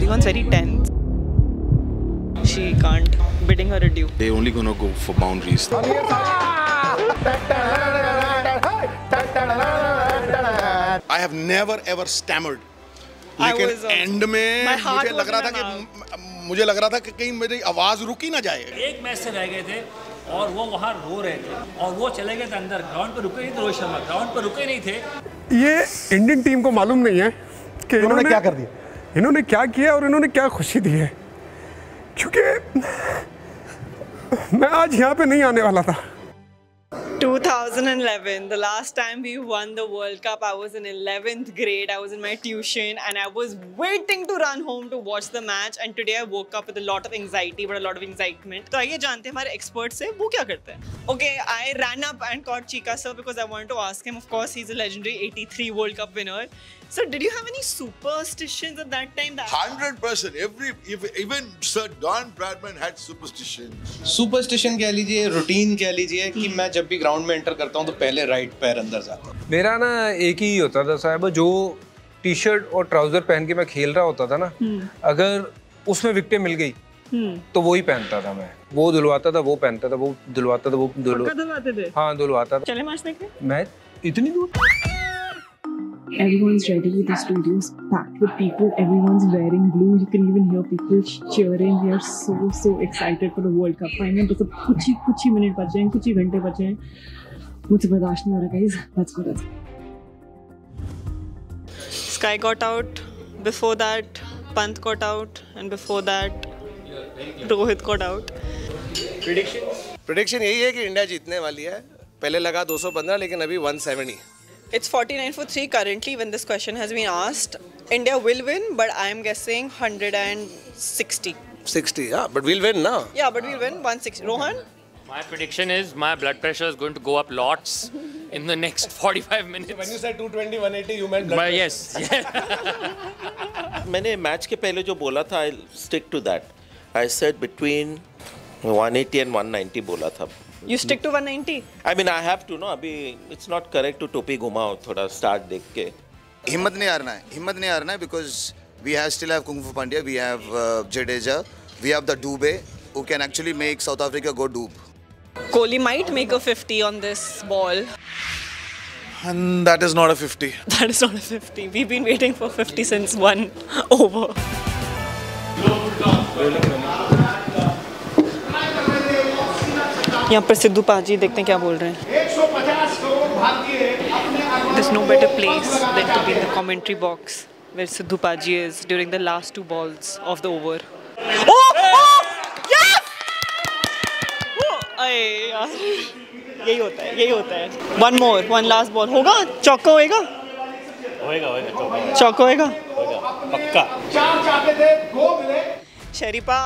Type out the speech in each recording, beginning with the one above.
everyone's very tense. She can't. Bidding her adieu. They're only gonna go for boundaries. I have never ever stammered. लेकिन and में मुझे लग रहा था कि कहीं मेरी आवाज रुकी ना जाए। एक मैच से रह गए थे और वो वहाँ रो रहे थे और वो चले गए थे अंदर। ग्राउंड पर रुके नहीं थे रोहित शर्मा, ग्राउंड पर रुके नहीं थे। ये इंडियन टीम को मालूम नहीं है कि इन्होंने क्या कर दिया, इन्होंने क्या किया और इन्होंने क्या खुशी दी है, क्योंकि मैं आज यहाँ पे नहीं आने वाला था। 2011, the last time we won the World Cup, I was in 11th grade. I was in my tuition and I was waiting to run home to watch the match. And today I woke up with a lot of anxiety, but a lot of excitement. तो आइए जानते हैं हमारे experts से वो क्या करते हैं. Okay, I ran up and caught Chika sir because I wanted to ask him. Of course, he's a legendary 83 World Cup winner. So, did you have any superstitions at that time? 100%. Even Sir Don Bradman had superstitions. Superstition कह लीजिए, routine कह लीजिए कि मैं जब भी ground में enter करता हूँ तो पहले राइट पैर अंदर जाता हूँ। मेरा ना एक ही होता था साहब, जो टी शर्ट और ट्राउजर पहन के मैं खेल रहा होता था ना, अगर उसमें विकेट मिल गई तो वो ही पहनता था मैं। वो धुलवाता था, वो पहनता था, वो धुलवाता था, वो धुलवाते थे। हाँ धुलवाता था। चले मैच देखने? मैच इतनी दूर? Everyone's ready. The studio's packed with people. Everyone's wearing blue. You can even hear people cheering. We are so excited for the World Cup final. बस अब कुछ ही मिनट बचे हैं, कुछ ही घंटे बचे हैं। मुझे बर्दाश्त नहीं हो रहा guys. Let's go. Sky got out. Before that, Pant got out, and before that, Rohit got out. Prediction यही है कि इंडिया जीतने वाली है। पहले लगा 215 लेकिन अभी 170। It's 49-3 currently when this question has been asked. India will win, but I am guessing 160. 60, yeah, but we'll win now. Yeah, but we'll win 160. Rohan? My prediction is my blood pressure is going to go up lots in the next 45 minutes. So when you said 220, 180, you meant blood pressure? Yes. मैंने match के पहले जो बोला था, I'll stick to that. I said between 180 and 190 बोला था. You stick to 190? I mean, I have to, no? अभी it's not correct to टोपी घुमाओ थोड़ा start देख के. हिम्मत नहीं हारना है because we still have Kung Fu Pandya, we have Jadeja, we have the Dube who can actually make South Africa go doob. Kohli might make a 50 on this ball. And that is not a 50. That is not a 50. We've been waiting for 50 since one over. यहाँ पर सिद्धू पाजी देखते हैं क्या बोल रहे हैं. There's no better place than to be in the commentary box where Siddhu Paji is during the last 2 balls of the over. Oh! Yes! अरे यार, यही होता है. One last ball. होगा? चौका होएगा? चौका होएगा? पक्का. Sharifa,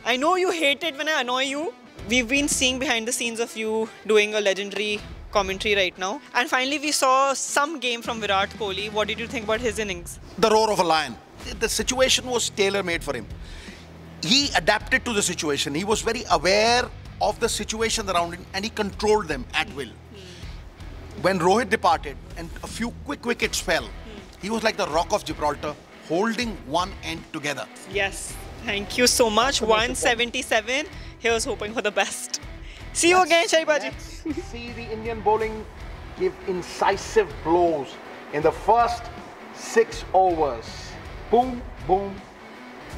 I know you hate it when I annoy you. We've been seeing behind the scenes of you doing a legendary commentary right now. And finally we saw some game from Virat Kohli. What did you think about his innings? The roar of a lion. The situation was tailor-made for him. He adapted to the situation. He was very aware of the situation around him and he controlled them at will. When Rohit departed and a few quick wickets fell, he was like the Rock of Gibraltar, holding one end together. Yes, thank you so much. 177. Here's hoping for the best. See you again, Shaibaji. See the Indian bowling give incisive blows in the first 6 overs. Boom, boom,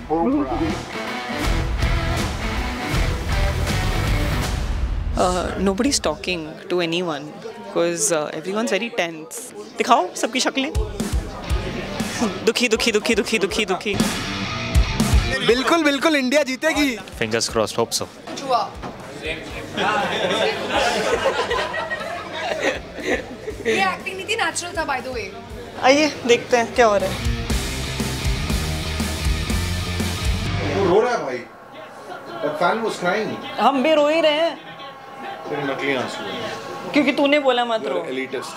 boom. Nobody's talking to anyone because everyone's very tense. दिखाओ सबकी शक्लें. दुखी. बिल्कुल India जीतेगी. Fingers crossed, hope so. ये acting नहीं थी, natural था by the way. आइए देखते हैं क्या हो रहा है. रो रहा है भाई. The fan was crying. हम भी रो ही रहे हैं. तेरे नकली आंसू. क्योंकि तूने बोला मत रो. Elitist.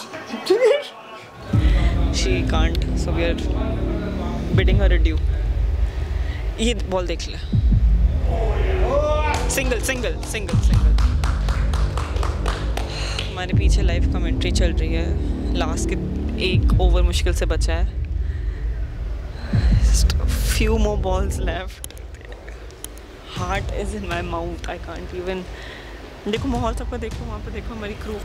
She can't, so we are bidding her adieu. ये बॉल देख ले. सिंगल. हमारे पीछे लाइव कमेंट्री चल रही है. लास्ट के 1 ओवर मुश्किल से बचा है. few more balls left. Heart is in my mouth. I can't even. देखो माहौल सबका देखो, वहाँ पे देखो हमारी crew.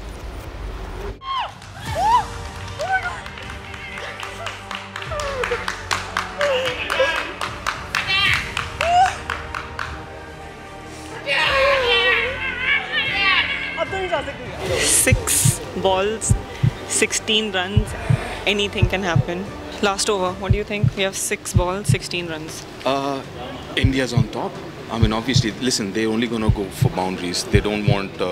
अब तो नहीं जा सकती. 6 balls, 16 runs. Anything can happen. Last over. What do you think? We have 6 balls, 16 runs. India's on top. I mean, obviously, listen, they're only going to go for boundaries. They don't want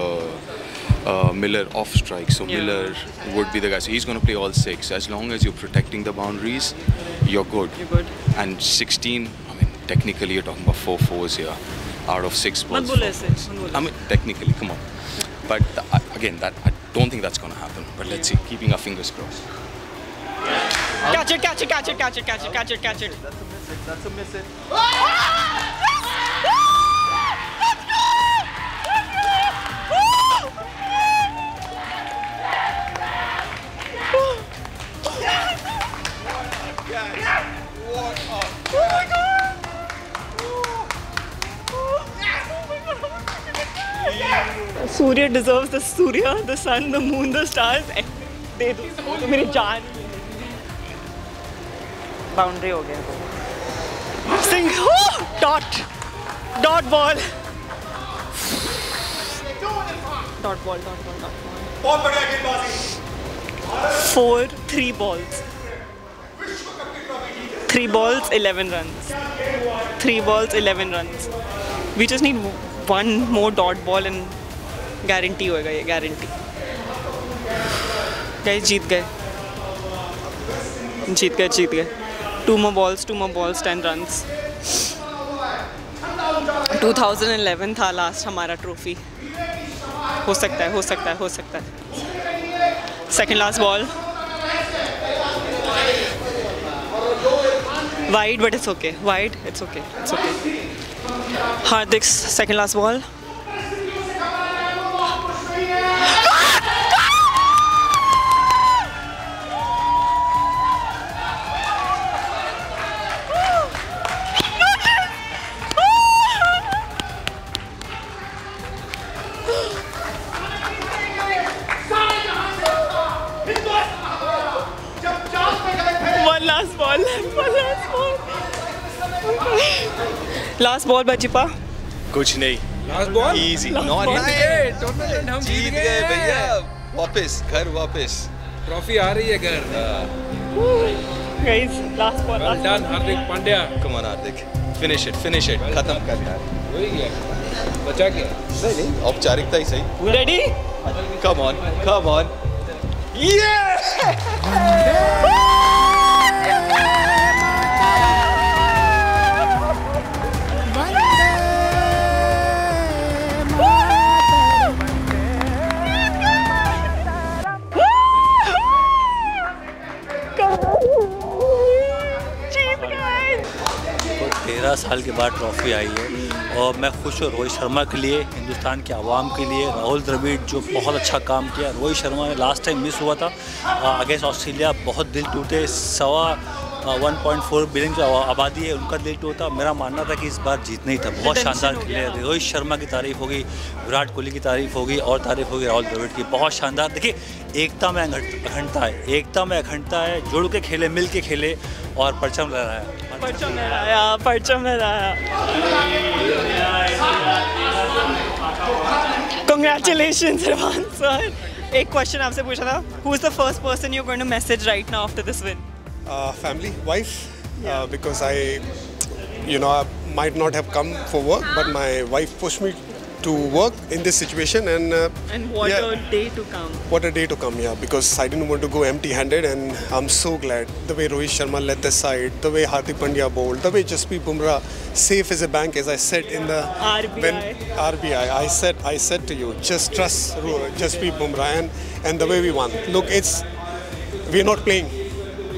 Miller off strike. So Miller would be the guy. So he's going to play all 6. As long as you're protecting the boundaries, you're good. You're good. And 16, I mean, technically you're talking about 4 fours here out of 6 balls. I mean, technically, come on. But again, I don't think that's going to happen. But let's see, keeping our fingers crossed. Catch it, catch it, catch it, catch it, catch it, catch it, catch it. That's a miss it. Surya deserves the Surya, the sun, the moon, the stars. दे दो तो मेरी जान. Boundary हो गया. Sing. Dot ball. Dot ball. बहुत बढ़िया गेंदबाजी. 4 3 balls. 3 balls, 11 runs. 3 balls, 11 runs. We just need one more dot ball and guarantee होएगा ये, guarantee. Guys, जीत गए. 2 more balls, 10 runs. 2011 था last हमारा trophy. हो सकता है. Second last ball. Wide, but it's okay. It's okay. Hardik's second last ball. Last ball बचिपा. कुछ नहीं. Last ball. Easy. Not easy. Tournament हम जीत गए भैया. वापस. ट्रॉफी आ रही है घर. Guys, last ball. Well done, Hardik Pandya. Come on, Hardik. Finish it. खत्म कर यार. वही है. बचा के. नहीं. औपचारिकता ही सही. Ready? Come on. Yeah! साल के बाद ट्रॉफी आई है और मैं खुश हूँ रोहित शर्मा के लिए, हिंदुस्तान के आवाम के लिए, राहुल द्रविड़ जो बहुत अच्छा काम किया. रोहित शर्मा ने लास्ट टाइम मिस हुआ था अगेंस्ट ऑस्ट्रेलिया, बहुत दिल टूटे. 1.4 बिलियन जो आबादी है उनका दिल टूटा. मेरा मानना था कि इस बार जीतना ही था. बहुत शानदार खेले. रोहित शर्मा की तारीफ होगी, विराट कोहली की तारीफ होगी और तारीफ होगी राहुल द्रविड़ की. बहुत शानदार. देखिए एकता में अखंडता है. जुड़ के खेले, मिल के खेले और परचम लहराया. Congratulations, Irfan sir. एक क्वेश्चन आपसे पूछा था. Who is the first person you're going to message right now after this win? Family, wife, because I might not have come for work, but my wife pushed me to work in this situation, and what a day to come. What a day to come, because I didn't want to go empty-handed, and I'm so glad the way Rohit Sharma led the side, the way Hardik Pandya bowled, the way Jasprit Bumrah safe as a bank, as I said in the RBI. I said to you, just trust Jasprit Bumrah, and the way we won. Look, we're not playing,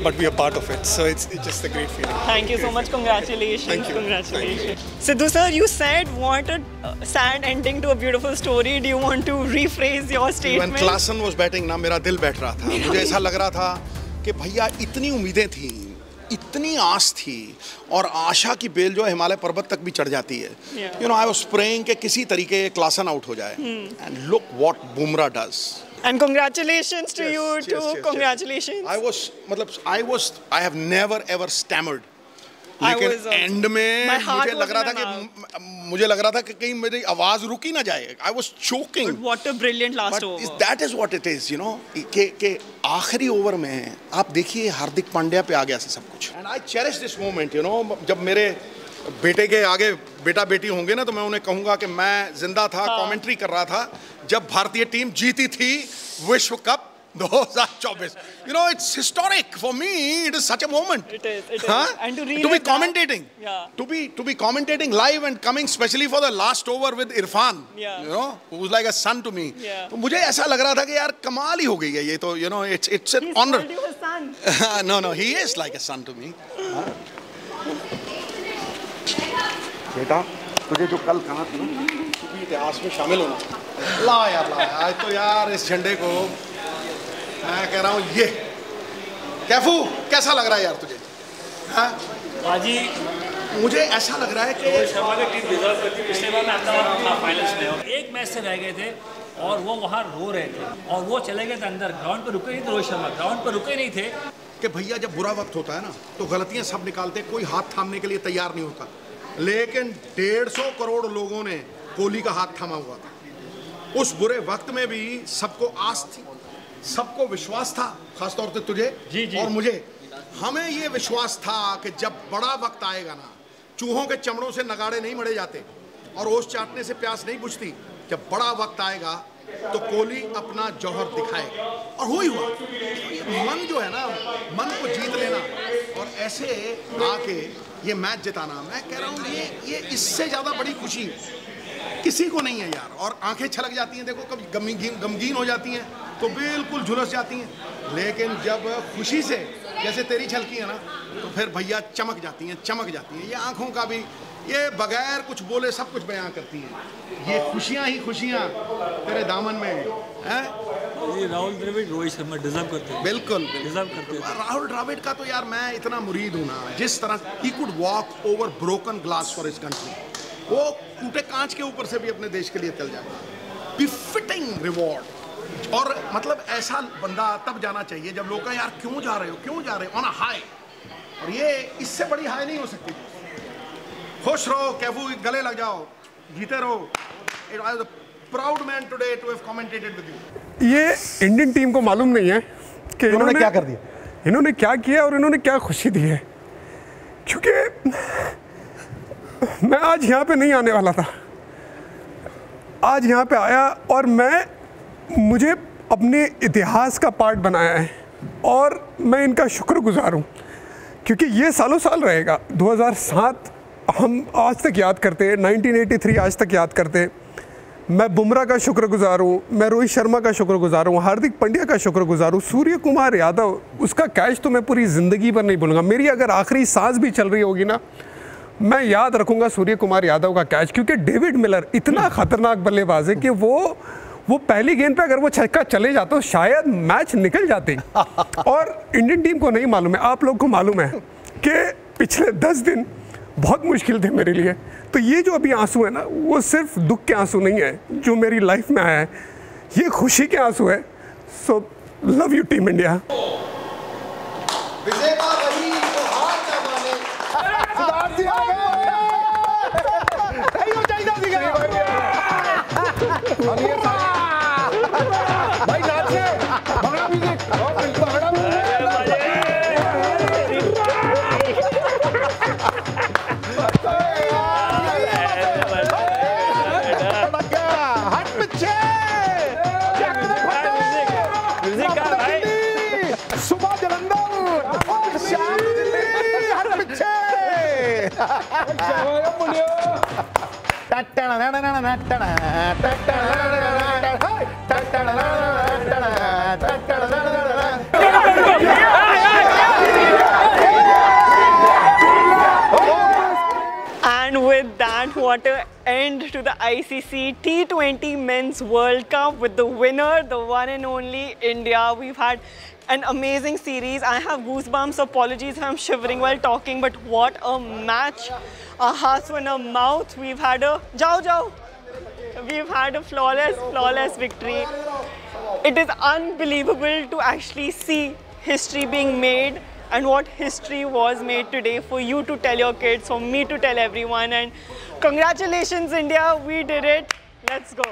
but we are part of it. So it's just a great feeling. Thank you so much. Congratulations. Thank you. Congratulations. Sidhu sir, you said what a sad ending to a beautiful story. Do you want to rephrase your statement? When Klaasen was batting, ना मेरा दिल बैठ रहा था. मुझे ऐसा लग रहा था कि भैया इतनी उम्मीदें थी इतनी आस थी और आशा की बेल जो है हिमालय पर्वत तक भी चढ़ जाती है. You know, I was praying कि किसी तरीके क्लासन आउट हो जाए. And look what Bumrah does. And congratulations to you too. Congratulations. I have never ever stammered. लेकिन एंड में मुझे लग रहा था कि कहीं मेरी आवाज रुकी ना जाए. I was choking. But what a brilliant last over. That is what it is, you know. कि आखिरी ओवर में आप देखिए हार्दिक पांड्या पे आ गया सब कुछ. And I cherish this moment, you know. जब मेरे बेटे के आगे बेटा बेटी होंगे ना तो मैं उन्हें कहूंगा कि मैं जिंदा था, कमेंट्री कर रहा था जब भारतीय टीम जीती थी विश्व cup 2024. You know, it's historic for me. It is such a moment. It is. And to be commentating, to be commentating live and coming specially for the last over with Irfan. You know, who's like a son to me. तो मुझे ऐसा लग रहा था कि यार कमाल ही हो गई है ये तो. You know, it's an honor. He's called you a son. No, he is like a son to me. बेटा तुझे जो कल कहा था ना तू इतिहास में शामिल होना. ला यार आज तो यार इस झंडे को मैं कह रहा हूँ ये कैफू कैसा लग रहा है यार तुझे? बाजी मुझे ऐसा लग रहा है कि रोहित शर्मा की टीम डिजर्व करती है. पिछले बार में अहमदाबाद फाइनल्स में और एक मैच से रह गए थे और वो वहाँ रो रहे थे और वो चले गए थे अंदर. ग्राउंड पर रुके नहीं थे रोहित शर्मा, ग्राउंड पर रुके नहीं थे. कि भैया जब बुरा वक्त होता है ना तो गलतियां सब निकालते, कोई हाथ थामने के लिए तैयार नहीं होता. लेकिन 150 करोड़ लोगों ने कोहली का हाथ थामा हुआ था. उस बुरे वक्त में भी सबको आस थी, सबको विश्वास था, खासतौर से तुझे और मुझे. हमें ये विश्वास था कि जब बड़ा वक्त आएगा ना चूहों के चमड़ों से नगाड़े नहीं मढ़े जाते और ओस चाटने से प्यास नहीं बुझती. जब बड़ा वक्त आएगा तो कोहली अपना जौहर दिखाएगा और हो ही हुआ. मन जो है ना, मन को जीत लेना और ऐसे आके ये मैच जिताना, मैं कह रहा हूँ ये इससे ज्यादा बड़ी खुशी किसी को नहीं है यार. और आंखें छलक जाती हैं, देखो कभी गमगीन हो जाती हैं तो बिल्कुल झुलस जाती हैं. लेकिन जब खुशी से जैसे तेरी छलकी है ना तो फिर भैया चमक जाती हैं. ये आंखों का भी ये बगैर कुछ बोले सब कुछ बयां करती हैं. ये खुशियां ही खुशियां तेरे दामन में हैं. ये राहुल द्रविड़ रोहित शर्मा डिजर्व करते हैं. बिल्कुल डिजर्व करते हैं. राहुल द्रविड़ का तो यार मैं इतना मुरीद हूं ना. जिस तरह he could walk over broken glass for his country, वो टूटे कांच के ऊपर से भी अपने देश के लिए चल जाए. Befitting reward. और मतलब ऐसा बंदा तब जाना चाहिए जब लोग कहें यार क्यों जा रहे हो ऑन अ हाई. और ये इससे बड़ी हाई नहीं हो सकती. खुश रहो कैफू, गले लग जाओ, जीते रहो. I was a proud man today to have commentated with you. ये इंडियन टीम को मालूम नहीं है कि इन्होंने क्या कर दिया, इन्होंने क्या किया और इन्होंने क्या खुशी दी है. क्योंकि मैं आज यहाँ पे नहीं आने वाला था, आज यहाँ पे आया और मुझे अपने इतिहास का पार्ट बनाया है और मैं इनका शुक्रगुजार हूँ. क्योंकि ये सालों साल रहेगा. 2007 हम आज तक याद करते हैं, 1983 आज तक याद करते हैं. मैं बुमराह का शुक्रगुजार हूँ, मैं रोहित शर्मा का शुक्रगुजार हूँ, हार्दिक पांड्या का शुक्रगुजार हूँ, सूर्य कुमार यादव, उसका कैच तो मैं पूरी ज़िंदगी भर नहीं भूलूंगा. मेरी अगर आखिरी सांस भी चल रही होगी ना मैं याद रखूँगा सूर्य कुमार यादव का कैच. क्योंकि डेविड मिलर इतना ख़तरनाक बल्लेबाज है कि वो पहली गेंद पे अगर वो छक्का चले जाता तो शायद मैच निकल जाते. और इंडियन टीम को नहीं मालूम है, आप लोग को मालूम है कि पिछले 10 दिन बहुत मुश्किल थे मेरे लिए. तो ये जो अभी आंसू है ना वो सिर्फ दुख के आंसू नहीं है जो मेरी लाइफ में आया है, ये खुशी के आंसू है. So love you team India. And with that, what an end to the ICC T20 Men's World Cup with the winner, the one and only India. We've had An amazing series. I have goosebumps. Apologies if I'm shivering while talking, but what a match. Our hearts were in our mouth. We've had a We've had a flawless victory. It is unbelievable to actually see history being made, and what history was made today for you to tell your kids, for me to tell everyone. And congratulations, India. We did it. Let's go.